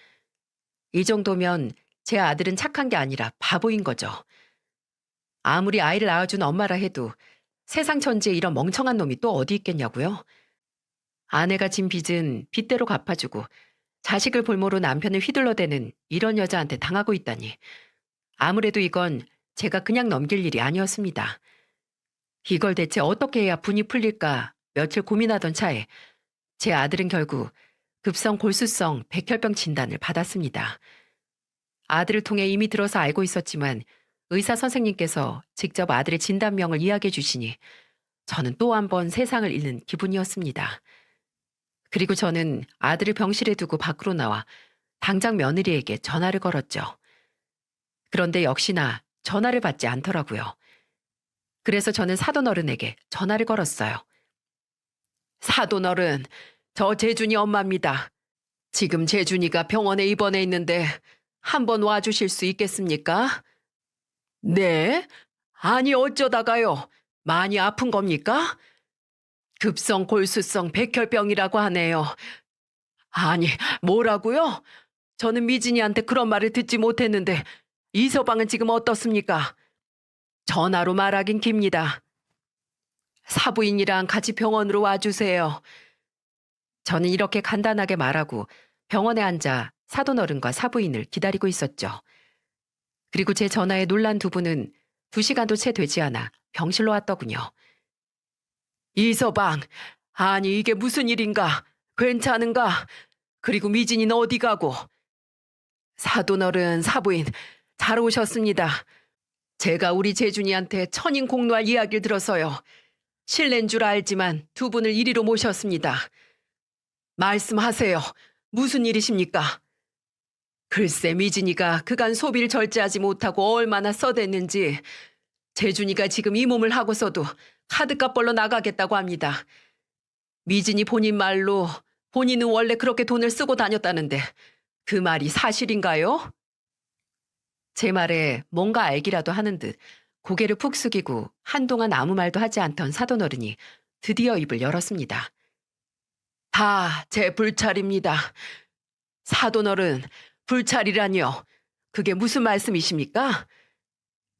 이 정도면 제 아들은 착한 게 아니라 바보인 거죠. 아무리 아이를 낳아준 엄마라 해도 세상 천지에 이런 멍청한 놈이 또 어디 있겠냐고요? 아내가 진 빚은 빚대로 갚아주고 자식을 볼모로 남편을 휘둘러대는 이런 여자한테 당하고 있다니. 아무래도 이건 제가 그냥 넘길 일이 아니었습니다. 이걸 대체 어떻게 해야 분이 풀릴까 며칠 고민하던 차에 제 아들은 결국 급성 골수성 백혈병 진단을 받았습니다. 아들을 통해 이미 들어서 알고 있었지만 의사 선생님께서 직접 아들의 진단명을 이야기해 주시니 저는 또 한 번 세상을 잃는 기분이었습니다. 그리고 저는 아들을 병실에 두고 밖으로 나와 당장 며느리에게 전화를 걸었죠. 그런데 역시나 전화를 받지 않더라고요. 그래서 저는 사돈어른에게 전화를 걸었어요. 사돈어른, 저 재준이 엄마입니다. 지금 재준이가 병원에 입원해 있는데 한번 와주실 수 있겠습니까? 네? 아니 어쩌다가요? 많이 아픈 겁니까? 급성 골수성 백혈병이라고 하네요. 아니, 뭐라고요? 저는 미진이한테 그런 말을 듣지 못했는데 이 서방은 지금 어떻습니까? 전화로 말하긴 깁니다. 사부인이랑 같이 병원으로 와주세요. 저는 이렇게 간단하게 말하고 병원에 앉아 사돈어른과 사부인을 기다리고 있었죠. 그리고 제 전화에 놀란 두 분은 2시간도 채 되지 않아 병실로 왔더군요. 이서방, 아니 이게 무슨 일인가? 괜찮은가? 그리고 미진이는 어디 가고? 사돈어른, 사부인, 잘 오셨습니다. 제가 우리 재준이한테 천인공노할 이야기를 들어서요. 실례인 줄 알지만 두 분을 이리로 모셨습니다. 말씀하세요. 무슨 일이십니까? 글쎄 미진이가 그간 소비를 절제하지 못하고 얼마나 써댔는지 재준이가 지금 이 몸을 하고서도 카드값 벌러 나가겠다고 합니다. 미진이 본인 말로 본인은 원래 그렇게 돈을 쓰고 다녔다는데 그 말이 사실인가요? 제 말에 뭔가 알기라도 하는 듯 고개를 푹 숙이고 한동안 아무 말도 하지 않던 사돈어른이 드디어 입을 열었습니다. 다 제 불찰입니다. 사돈어른, 불찰이라니요. 그게 무슨 말씀이십니까?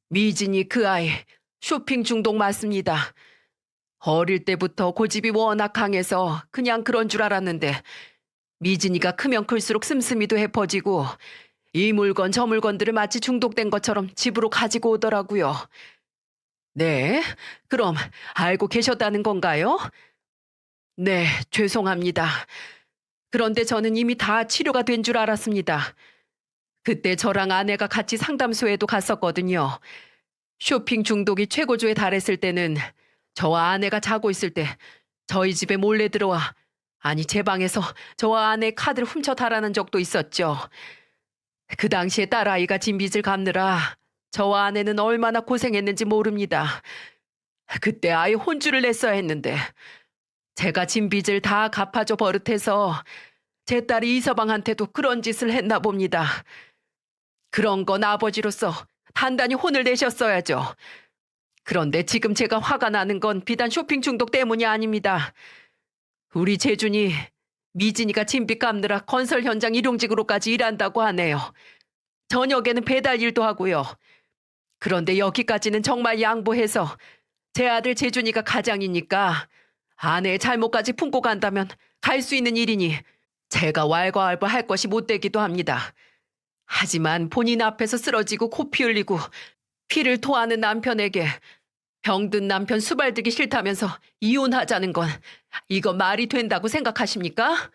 미진이 그 아이 쇼핑 중독 맞습니다. 어릴 때부터 고집이 워낙 강해서 그냥 그런 줄 알았는데 미진이가 크면 클수록 씀씀이도 해퍼지고 이 물건 저 물건들을 마치 중독된 것처럼 집으로 가지고 오더라고요. 네, 그럼 알고 계셨다는 건가요? 네, 죄송합니다. 그런데 저는 이미 다 치료가 된 줄 알았습니다. 그때 저랑 아내가 같이 상담소에도 갔었거든요. 쇼핑 중독이 최고조에 달했을 때는 저와 아내가 자고 있을 때 저희 집에 몰래 들어와 아니 제 방에서 저와 아내의 카드를 훔쳐 달아난 적도 있었죠. 그 당시에 딸아이가 진 빚을 갚느라 저와 아내는 얼마나 고생했는지 모릅니다. 그때 아예 혼주를 냈어야 했는데 제가 진 빚을 다 갚아줘 버릇해서 제 딸이 이서방한테도 그런 짓을 했나 봅니다. 그런 건 아버지로서 단단히 혼을 내셨어야죠. 그런데 지금 제가 화가 나는 건 비단 쇼핑 중독 때문이 아닙니다. 우리 재준이 미진이가 진빚 갚느라 건설 현장 일용직으로까지 일한다고 하네요. 저녁에는 배달 일도 하고요. 그런데 여기까지는 정말 양보해서 제 아들 재준이가 가장이니까 아내의 잘못까지 품고 간다면 갈 수 있는 일이니 제가 왈가왈부할 것이 못 되기도 합니다. 하지만 본인 앞에서 쓰러지고 코피 흘리고 피를 토하는 남편에게 병든 남편 수발들기 싫다면서 이혼하자는 건 이거 말이 된다고 생각하십니까?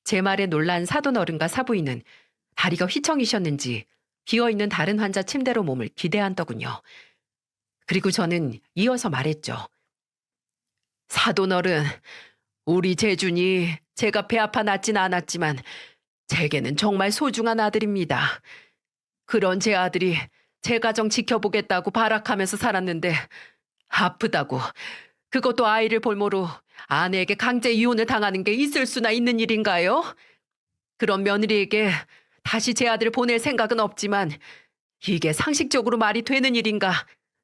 제 말에 놀란 사돈어른과 사부인은 다리가 휘청이셨는지 비어있는 다른 환자 침대로 몸을 기대한더군요. 그리고 저는 이어서 말했죠. 사돈어른, 우리 재준이 제가 배 아파 낳진 않았지만 제게는 정말 소중한 아들입니다. 그런 제 아들이 제 가정 지켜보겠다고 발악하면서 살았는데 아프다고 그것도 아이를 볼모로 아내에게 강제 이혼을 당하는 게 있을 수나 있는 일인가요? 그런 며느리에게 다시 제 아들을 보낼 생각은 없지만 이게 상식적으로 말이 되는 일인가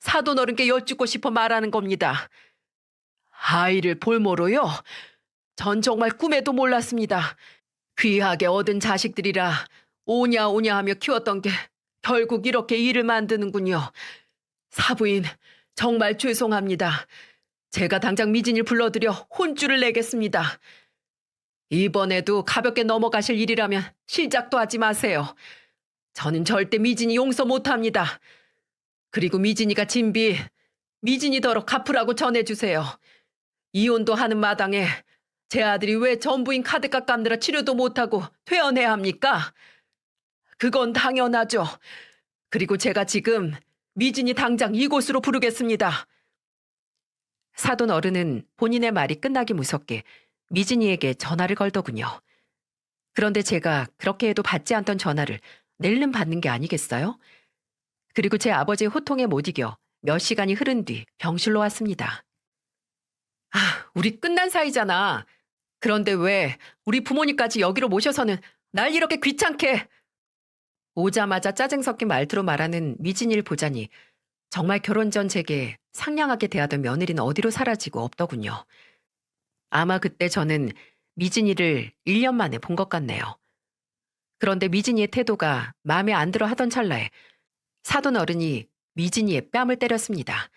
사돈어른께 여쭙고 싶어 말하는 겁니다. 아이를 볼모로요? 전 정말 꿈에도 몰랐습니다. 귀하게 얻은 자식들이라 오냐 오냐 하며 키웠던 게 결국 이렇게 일을 만드는군요. 사부인, 정말 죄송합니다. 제가 당장 미진이를 불러들여 혼쭐을 내겠습니다. 이번에도 가볍게 넘어가실 일이라면 시작도 하지 마세요. 저는 절대 미진이 용서 못합니다. 그리고 미진이가 진비, 미진이더러 갚으라고 전해주세요. 이혼도 하는 마당에 제 아들이 왜 전부인 카드값 갚느라 치료도 못하고 퇴원해야 합니까? 그건 당연하죠. 그리고 제가 지금 미진이 당장 이곳으로 부르겠습니다. 사돈 어른은 본인의 말이 끝나기 무섭게 미진이에게 전화를 걸더군요. 그런데 제가 그렇게 해도 받지 않던 전화를 낼름 받는 게 아니겠어요? 그리고 제 아버지의 호통에 못 이겨 몇 시간이 흐른 뒤 병실로 왔습니다. 우리 끝난 사이잖아. 그런데 왜 우리 부모님까지 여기로 모셔서는 날 이렇게 귀찮게. 오자마자 짜증 섞인 말투로 말하는 미진이를 보자니 정말 결혼 전 제게 상냥하게 대하던 며느리는 어디로 사라지고 없더군요. 아마 그때 저는 미진이를 1년 만에 본 것 같네요. 그런데 미진이의 태도가 마음에 안 들어 하던 찰나에 사돈 어른이 미진이의 뺨을 때렸습니다.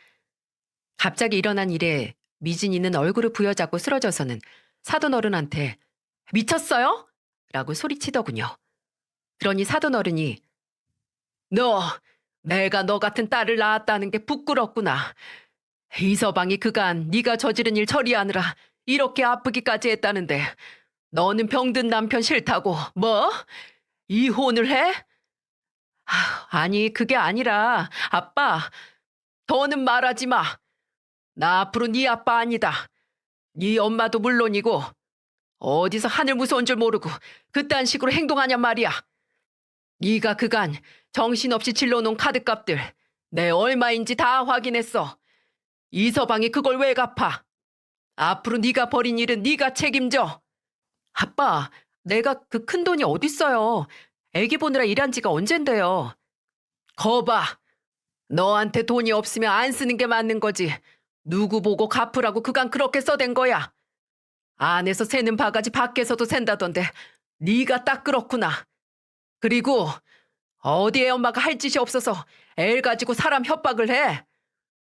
갑자기 일어난 일에 미진이는 얼굴을 부여잡고 쓰러져서는 사돈 어른한테 미쳤어요? 라고 소리치더군요. 그러니 사돈 어른이 내가 너 같은 딸을 낳았다는 게 부끄럽구나. 이서방이 그간 네가 저지른 일 처리하느라 이렇게 아프기까지 했다는데 너는 병든 남편 싫다고 뭐? 이혼을 해? 아니 그게 아니라 아빠 더는 말하지 마. 나 앞으로 네 아빠 아니다. 네 엄마도 물론이고 어디서 하늘 무서운 줄 모르고 그딴 식으로 행동하냔 말이야. 네가 그간 정신없이 질러놓은 카드값들 내 얼마인지 다 확인했어. 이서방이 그걸 왜 갚아? 앞으로 네가 벌인 일은 네가 책임져. 아빠, 내가 그 큰 돈이 어딨어요. 애기 보느라 일한 지가 언젠데요. 거봐. 너한테 돈이 없으면 안 쓰는 게 맞는 거지. 누구 보고 갚으라고 그간 그렇게 써댄 거야. 안에서 새는 바가지 밖에서도 샌다던데 네가 딱 그렇구나. 그리고 어디에 엄마가 할 짓이 없어서 애를 가지고 사람 협박을 해.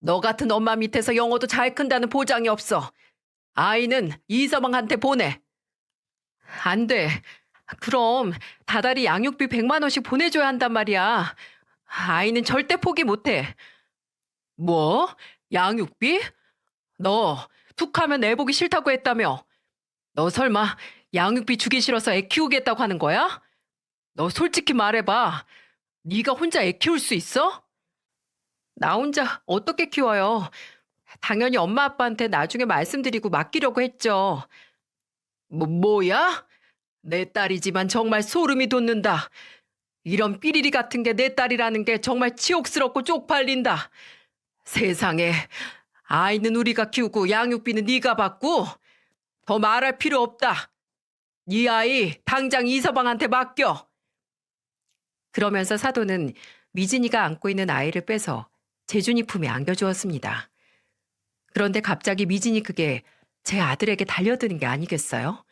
너 같은 엄마 밑에서 영어도 잘 큰다는 보장이 없어. 아이는 이서방한테 보내. 안 돼. 그럼 다달이 양육비 100만 원씩 보내줘야 한단 말이야. 아이는 절대 포기 못해. 뭐? 양육비? 너 툭하면 애 보기 싫다고 했다며. 너 설마 양육비 주기 싫어서 애 키우겠다고 하는 거야? 너 솔직히 말해봐. 네가 혼자 애 키울 수 있어? 나 혼자 어떻게 키워요? 당연히 엄마 아빠한테 나중에 말씀드리고 맡기려고 했죠. 뭐야? 내 딸이지만 정말 소름이 돋는다. 이런 삐리리 같은 게 내 딸이라는 게 정말 치욕스럽고 쪽팔린다. 세상에, 아이는 우리가 키우고 양육비는 네가 받고 더 말할 필요 없다. 네 아이 당장 이서방한테 맡겨. 그러면서 사돈은 미진이가 안고 있는 아이를 빼서 재준이 품에 안겨주었습니다. 그런데 갑자기 미진이 그게 제 아들에게 달려드는 게 아니겠어요?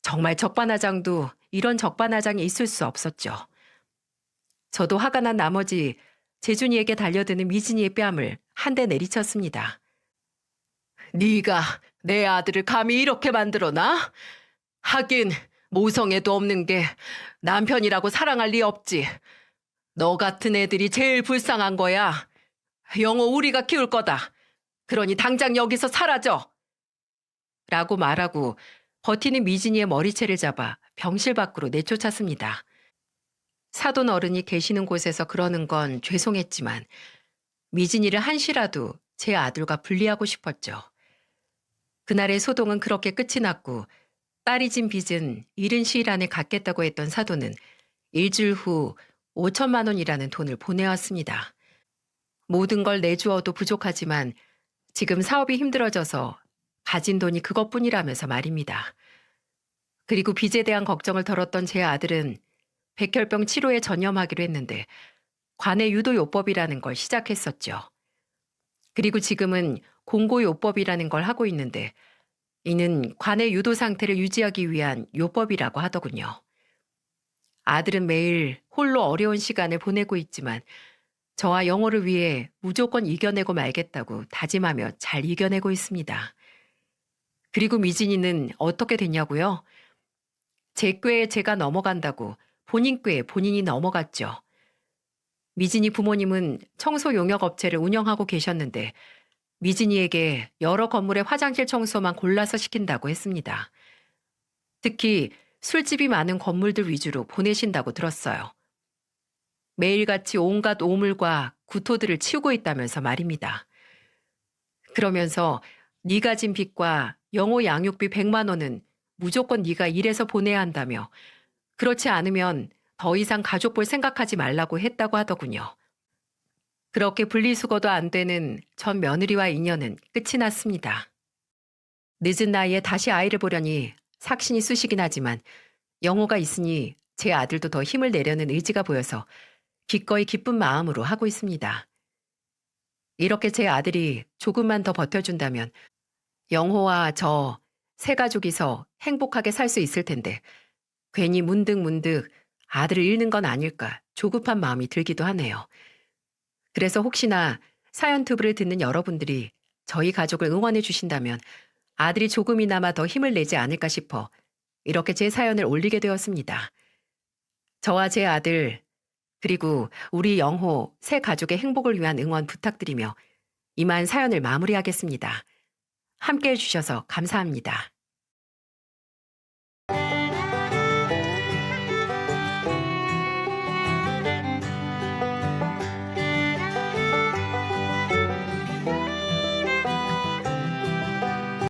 정말 적반하장도 이런 적반하장이 있을 수 없었죠. 저도 화가 난 나머지 재준이에게 달려드는 미진이의 뺨을 한 대 내리쳤습니다. 네가 내 아들을 감히 이렇게 만들어놔? 하긴 모성애도 없는 게 남편이라고 사랑할 리 없지. 너 같은 애들이 제일 불쌍한 거야. 영호 우리가 키울 거다. 그러니 당장 여기서 사라져. 라고 말하고 버티는 미진이의 머리채를 잡아 병실 밖으로 내쫓았습니다. 사돈 어른이 계시는 곳에서 그러는 건 죄송했지만 미진이를 한시라도 제 아들과 분리하고 싶었죠. 그날의 소동은 그렇게 끝이 났고 딸이 진 빚은 이른 시일 안에 갚겠다고 했던 사돈은 일주일 후 5천만 원이라는 돈을 보내왔습니다. 모든 걸 내주어도 부족하지만 지금 사업이 힘들어져서 가진 돈이 그것뿐이라면서 말입니다. 그리고 빚에 대한 걱정을 덜었던 제 아들은 백혈병 치료에 전념하기로 했는데 관해 유도요법이라는 걸 시작했었죠. 그리고 지금은 공고요법이라는 걸 하고 있는데 이는 관해 유도 상태를 유지하기 위한 요법이라고 하더군요. 아들은 매일 홀로 어려운 시간을 보내고 있지만 저와 영호를 위해 무조건 이겨내고 말겠다고 다짐하며 잘 이겨내고 있습니다. 그리고 미진이는 어떻게 됐냐고요? 제 꾀에 제가 넘어간다고 본인 꾀에 본인이 넘어갔죠. 미진이 부모님은 청소 용역 업체를 운영하고 계셨는데 미진이에게 여러 건물의 화장실 청소만 골라서 시킨다고 했습니다. 특히 술집이 많은 건물들 위주로 보내신다고 들었어요. 매일같이 온갖 오물과 구토들을 치우고 있다면서 말입니다. 그러면서 네가 진 빚과 영호 양육비 100만 원은 무조건 네가 일해서 보내야 한다며 그렇지 않으면 더 이상 가족 볼 생각하지 말라고 했다고 하더군요. 그렇게 분리수거도 안 되는 전 며느리와 인연은 끝이 났습니다. 늦은 나이에 다시 아이를 보려니 삭신이 쑤시긴 하지만 영호가 있으니 제 아들도 더 힘을 내려는 의지가 보여서 기꺼이 기쁜 마음으로 하고 있습니다. 이렇게 제 아들이 조금만 더 버텨준다면 영호와 저 세 가족이서 행복하게 살 수 있을 텐데 괜히 문득문득 아들을 잃는 건 아닐까 조급한 마음이 들기도 하네요. 그래서 혹시나 사연 투브를 듣는 여러분들이 저희 가족을 응원해 주신다면 아들이 조금이나마 더 힘을 내지 않을까 싶어 이렇게 제 사연을 올리게 되었습니다. 저와 제 아들 그리고 우리 영호 새 가족의 행복을 위한 응원 부탁드리며 이만 사연을 마무리하겠습니다. 함께해 주셔서 감사합니다.